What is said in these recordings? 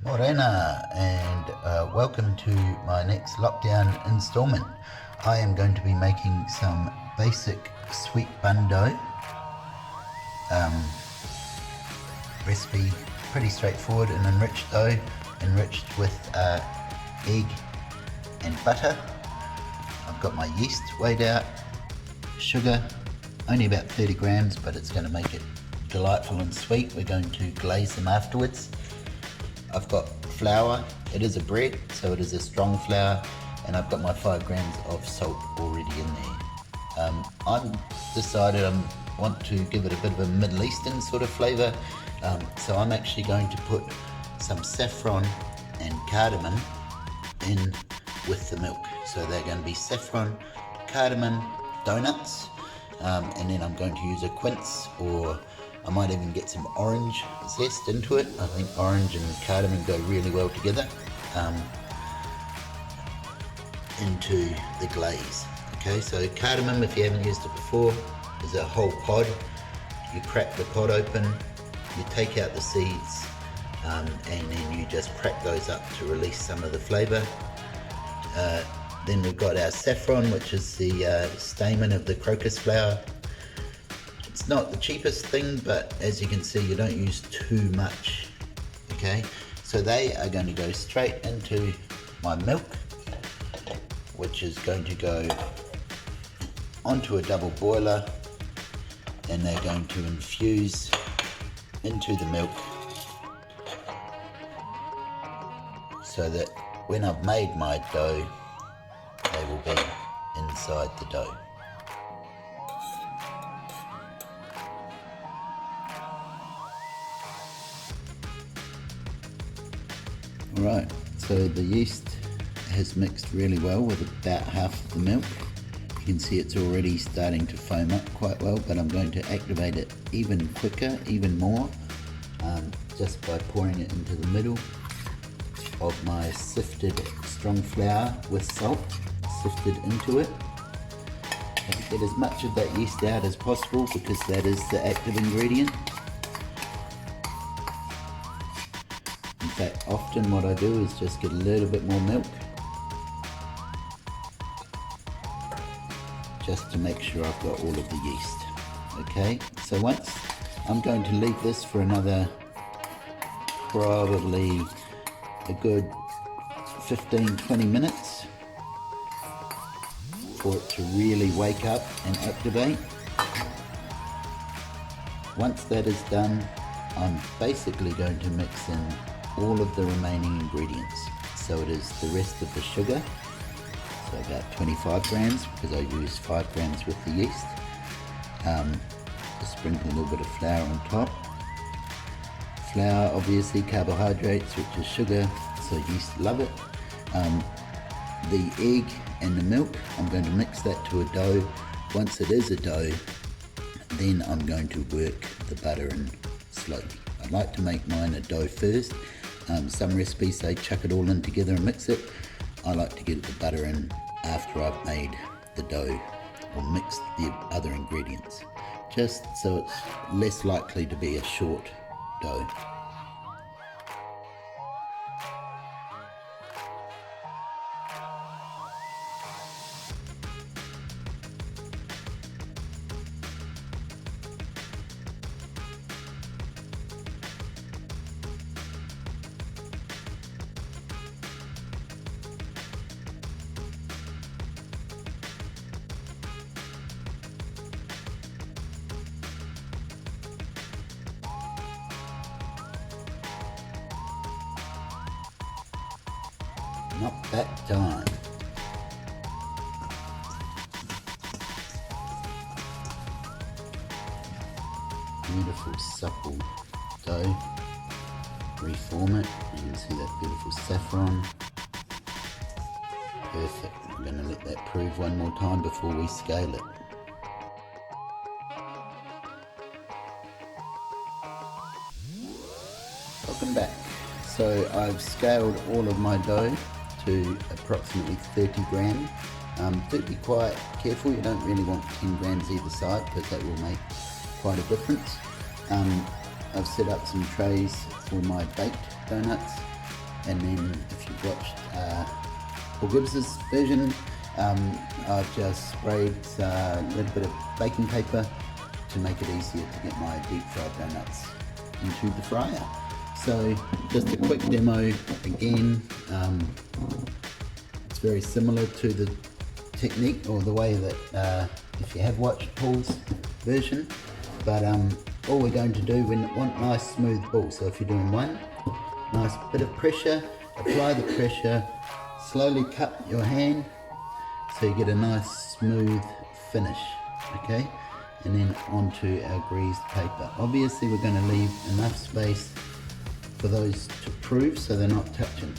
Morena, and welcome to my next lockdown installment. I am going to be making some basic sweet bun dough. Recipe pretty straightforward, an enriched dough, enriched with egg and butter. I've got my yeast weighed out, sugar, only about 30 grams, but it's going to make it delightful and sweet. We're going to glaze them afterwards. I've got flour. It is a bread, so it is a strong flour, and I've got my 5 grams of salt already in there. I've decided I want to give it a bit of a Middle Eastern sort of flavour, so I'm actually going to put some saffron and cardamom in with the milk. So they're going to be saffron, cardamom donuts, and then I'm going to use a quince, or I might even get some orange zest into it. I think orange and cardamom go really well together into the glaze. Okay, so cardamom, if you haven't used it before, is a whole pod. You crack the pod open, you take out the seeds, and then you just crack those up to release some of the flavour. Then we've got our saffron, which is the stamen of the crocus flower. It's not the cheapest thing, but as you can see, you don't use too much. Okay, so they are going to go straight into my milk, which is going to go onto a double boiler, and they're going to infuse into the milk so that when I've made my dough, they will be inside the dough. Alright, so the yeast has mixed really well with about half of the milk. You can see it's already starting to foam up quite well, but I'm going to activate it even quicker, even more, just by pouring it into the middle of my sifted strong flour with salt, sifted into it. And get as much of that yeast out as possible, because that is the active ingredient. In fact, often what I do is just get a little bit more milk, just to make sure I've got all of the yeast. Okay, so once I'm going to leave this for another probably a good 15-20 minutes for it to really wake up and activate. Once that is done, I'm basically going to mix in all of the remaining ingredients. So it is the rest of the sugar, so about 25 grams, because I used 5 grams with the yeast. Just sprinkle a little bit of flour on top. Flour, obviously carbohydrates, which is sugar, so yeast love it. The egg and the milk, I'm going to mix that to a dough. Once it is a dough, then I'm going to work the butter in slowly. I like to make mine a dough first. Some recipes say chuck it all in together and mix it. I like to get the butter in after I've made the dough or mixed the other ingredients, just so it's less likely to be a short dough. Not that time. Beautiful supple dough. Reform it. You can see that beautiful saffron. Perfect. I'm going to let that prove one more time before we scale it. Welcome back. So I've scaled all of my dough to approximately 30 grams. Do be quite careful, you don't really want 10 grams either side, because that will make quite a difference. I've set up some trays for my baked donuts. And then if you've watched Paul Gibbs's version, I've just sprayed a little bit of baking paper to make it easier to get my deep fried donuts into the fryer. So just a quick demo again. It's very similar to the technique or the way that if you have watched Paul's version, but all we're going to do, we want nice smooth balls. So if you're doing one, nice bit of pressure, apply the pressure, slowly cup your hand so you get a nice smooth finish, okay? And then onto our greased paper. Obviously we're going to leave enough space for those to prove so they're not touching.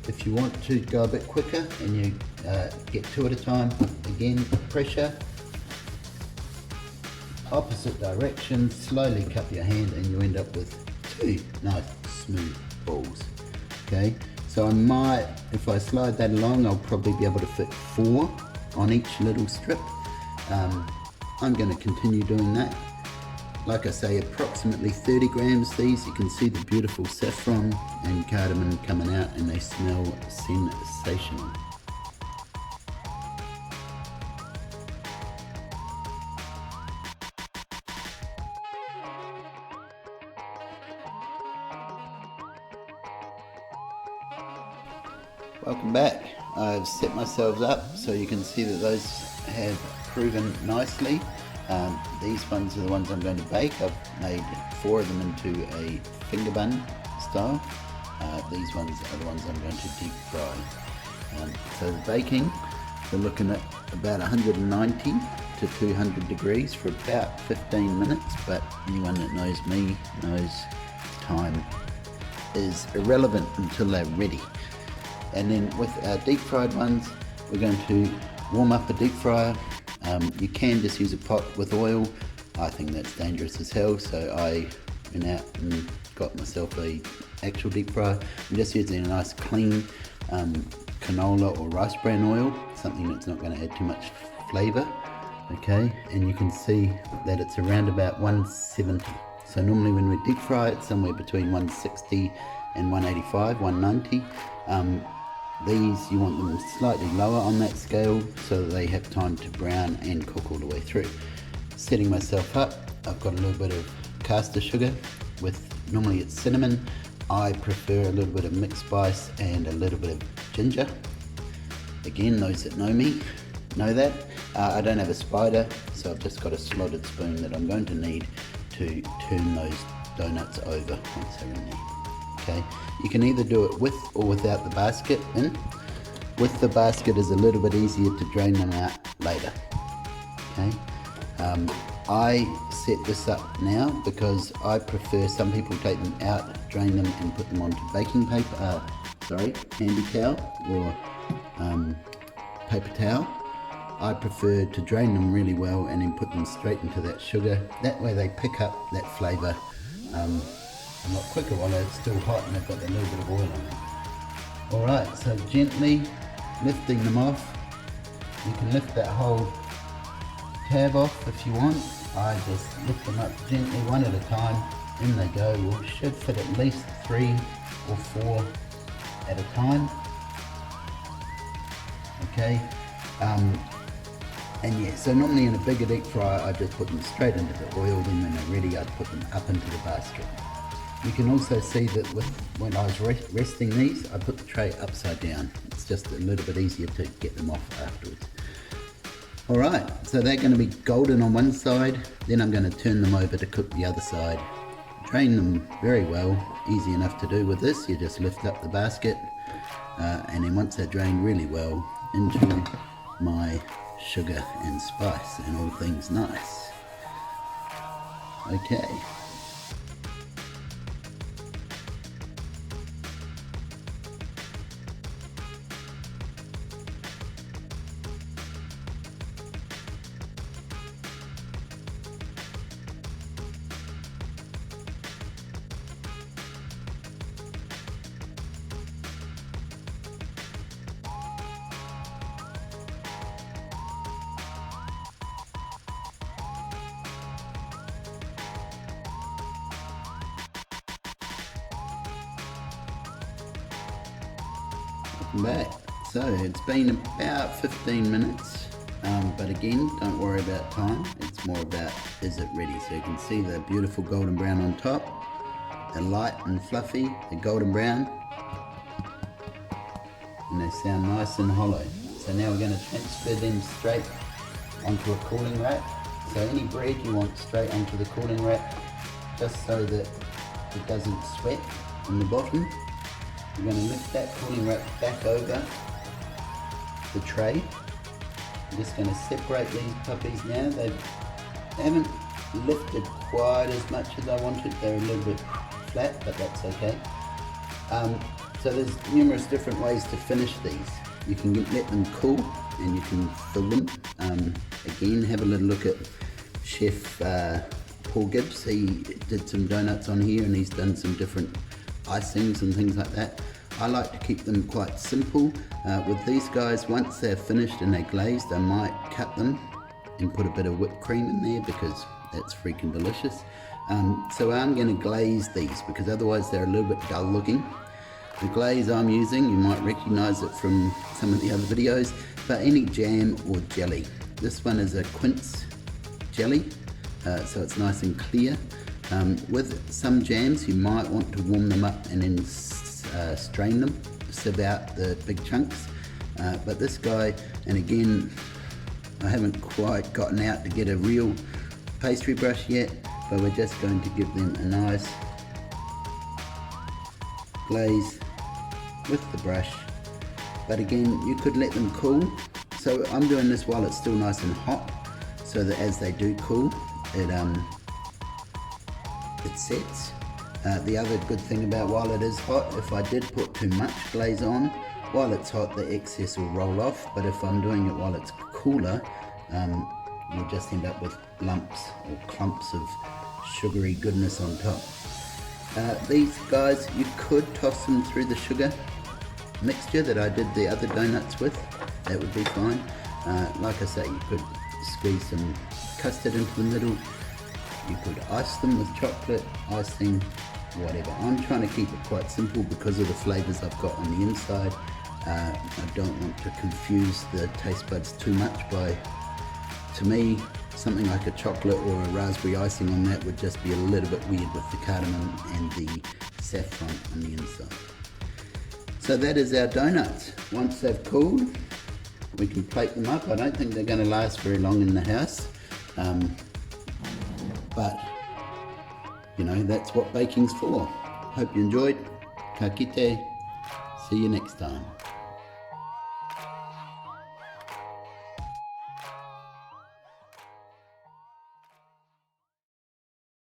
If you want to go a bit quicker and you get two at a time, again pressure, opposite direction, slowly cup your hand and you end up with two nice smooth balls, okay? So I might, if I slide that along, I'll probably be able to fit 4 on each little strip. I'm going to continue doing that. Like I say, approximately 30 grams these. You can see the beautiful saffron and cardamom coming out and they smell sensational. Welcome back. I've set myself up so you can see that those have proven nicely. These ones are the ones I'm going to bake. I've made 4 of them into a finger bun style. These ones are the ones I'm going to deep fry. So the baking, we're looking at about 190 to 200 degrees for about 15 minutes, but anyone that knows me knows time is irrelevant until they're ready. And then with our deep fried ones, we're going to warm up a deep fryer. You can just use a pot with oil. I think that's dangerous as hell, so I went out and got myself a actual deep fryer. I'm just using a nice clean canola or rice bran oil, something that's not going to add too much flavour. Okay, and you can see that it's around about 170. So normally when we deep fry it, somewhere between 160 and 185, 190. These, you want them slightly lower on that scale so that they have time to brown and cook all the way through. Setting myself up, I've got a little bit of caster sugar with, normally it's cinnamon. I prefer a little bit of mixed spice and a little bit of ginger. Again, those that know me know that. I don't have a spider, so I've just got a slotted spoon that I'm going to need to turn those donuts over once they're in there. Okay, you can either do it with or without the basket in. With the basket is a little bit easier to drain them out later. Okay, I set this up now because I prefer, some people take them out, drain them and put them onto baking paper, handy towel or paper towel. I prefer to drain them really well and then put them straight into that sugar. That way they pick up that flavour a lot quicker while they're still hot and they've got that little bit of oil on them. Alright, so gently lifting them off. You can lift that whole tab off if you want. I just lift them up gently one at a time. In they go. We should fit at least 3 or 4 at a time. Okay. And yeah, so normally in a bigger deep fryer I just put them straight into the oil, then when they're ready I put them up into the basket. You can also see that when I was resting these, I put the tray upside down. It's just a little bit easier to get them off afterwards. Alright, so they're going to be golden on one side, then I'm going to turn them over to cook the other side. Drain them very well, easy enough to do with this. You just lift up the basket and then once they're drained really well, into my sugar and spice and all things nice. Okay. welcome back. So it's been about 15 minutes, but again, don't worry about time. It's more about, is it ready? So you can see the beautiful golden brown on top. They're light and fluffy, they're golden brown, and they sound nice and hollow. So now we're going to transfer them straight onto a cooling rack. So any bread you want straight onto the cooling rack, just so that it doesn't sweat on the bottom. We're going to lift that cooling rack back over the tray. I'm just going to separate these puppies now. They haven't lifted quite as much as I wanted. They're a little bit flat, but that's okay. So there's numerous different ways to finish these. You can let them cool and you can fill them. Again, have a little look at Chef Paul Gibbs. He did some donuts on here and he's done some different icings and things like that. I like to keep them quite simple. With these guys, once they're finished and they're glazed, I might cut them and put a bit of whipped cream in there because that's freaking delicious. So I'm going to glaze these because otherwise they're a little bit dull looking. The glaze I'm using, you might recognize it from some of the other videos, but any jam or jelly. This one is a quince jelly, so it's nice and clear. With some jams, you might want to warm them up and then strain them, sieve out the big chunks. But this guy, and again, I haven't quite gotten out to get a real pastry brush yet, but we're just going to give them a nice glaze with the brush. But again, you could let them cool. So I'm doing this while it's still nice and hot, so that as they do cool, it sets. The other good thing about while it is hot, if I did put too much glaze on, while it's hot the excess will roll off, but if I'm doing it while it's cooler, you'll just end up with lumps or clumps of sugary goodness on top. These guys, you could toss them through the sugar mixture that I did the other donuts with, that would be fine. Like I say, you could squeeze some custard into the middle. You could ice them with chocolate, icing, whatever. I'm trying to keep it quite simple because of the flavors I've got on the inside. I don't want to confuse the taste buds too much by, to me, something like a chocolate or a raspberry icing on that would just be a little bit weird with the cardamom and the saffron on the inside. So that is our donuts. Once they've cooled, we can plate them up. I don't think they're going to last very long in the house. But, you know, that's what baking's for. Hope you enjoyed. Ka kite. See you next time.